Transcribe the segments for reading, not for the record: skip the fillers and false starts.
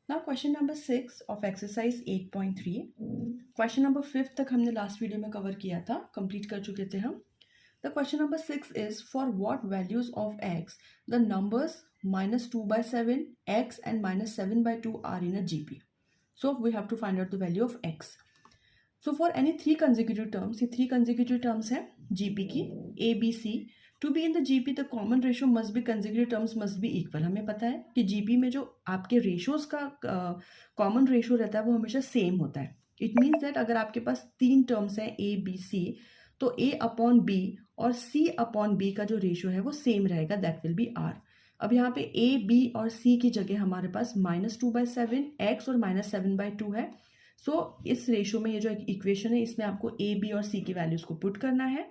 Now question number 6 of exercise 8.3. Question number 5 तक हमने last video में कवर किया था, कंप्लीट कर चुके थे हम. The question number 6 is for what values of x the numbers -2/7, x and -7/2 are in a GP. So we have to find out the value of x. So for any three consecutive terms, ये three consecutive terms हैं GP की A, B, C. To be in the GP the common ratio must be consecutive terms must be equal. हमें पता है कि GP में जो आपके रेशोज का कॉमन रेशो रहता है वो हमेशा सेम होता है. इट मीन्स दैट अगर आपके पास तीन टर्म्स हैं ए बी सी, तो ए अपॉन बी और सी अपॉन बी का जो रेशो है वो सेम रहेगा, दैट विल बी आर. अब यहाँ पे ए बी और सी की जगह हमारे पास -2/7 एक्स और -7/2 है. सो इस रेशो में ये जो इक्वेशन है इसमें आपको ए बी और सी की वैल्यूज को पुट करना है.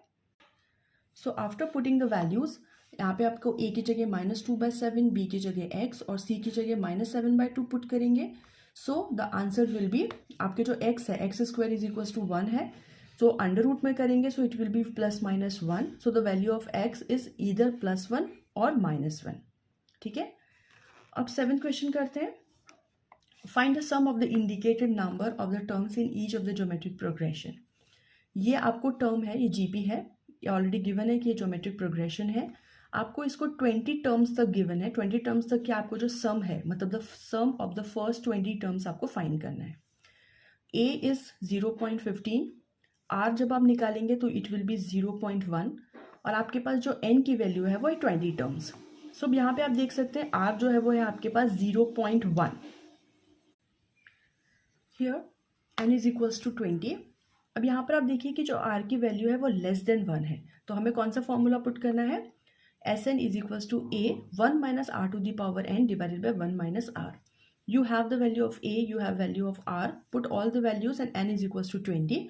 So after putting the values यहाँ पे आपको ए की जगह -2/7, बी की जगह x और c की जगह -7/2 पुट करेंगे. So the answer will be, आपके जो x है x² = 1 है, सो अंडर रूट में करेंगे so it will be +-1. So the value of x is either +1 और -1. ठीक है. अब 7th क्वेश्चन करते हैं. Find the sum of the indicated number of the terms in each of the geometric progression. ये आपको टर्म है, ये जीपी है, ये ऑलरेडी गिवन है कि ये ज्योमेट्रिक प्रोग्रेशन है. आपको इसको 20 टर्म्स तक गिवन है. 20 टर्म्स तक की आपको जो सम है, मतलब the sum of the first 20 terms आपको फाइंड करना है. a is 0.15. r जब आप निकालेंगे तो इट विल बी 0.1 और आपके पास जो n की वैल्यू है वो है 20 टर्म्स. सो यहाँ पे आप देख सकते हैं r जो है वो है आपके पास 0.1. Here n is equals to 20. अब यहाँ पर आप देखिए कि जो r की वैल्यू है वो लेस देन 1 है, तो हमें कौन सा फॉर्मूला पुट करना है. Sn is equals to a 1 - r⁴n divided by 1 - r. You have the value of a, you have value of r, put all the values and n is equals to 20.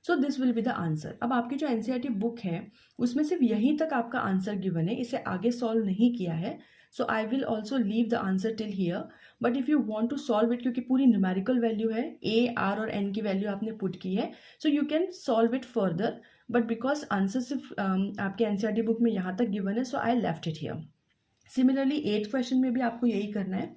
So this will be the answer. अब आपकी जो NCERT book है उसमें सिर्फ यहीं तक आपका answer given है, इसे आगे सॉल्व नहीं किया है. So I will also leave the answer till here. But if you want to solve it, क्योंकि पूरी न्यूमेरिकल वैल्यू है, ए आर और एन की वैल्यू आपने पुट की है, so you can solve it further. But because answer सिर्फ आपके NCERT बुक में यहाँ तक गिवन है, so I left it here. Similarly 8th question में भी आपको यही करना है.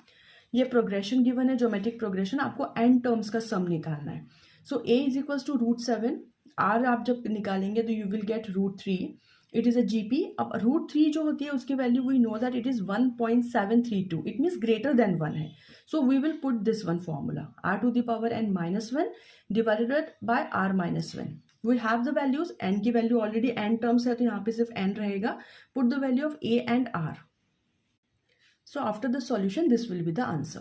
ये प्रोग्रेशन गिवन है, ज्योमेट्रिक प्रोग्रेशन, आपको एन टर्म्स का सम निकालना है. So a is equals to √7. r आप जब निकालेंगे तो you will get √3. It is a GP. अब √3 जो होती है उसकी value we know that it is 1.732. It means greater than 1 है. So we will put this one formula, r⁴n -1 divided by r-1. We have the values. n की value already n terms है तो यहाँ पे सिर्फ n रहेगा. Put the value of a and r. So after the solution, this will be the answer.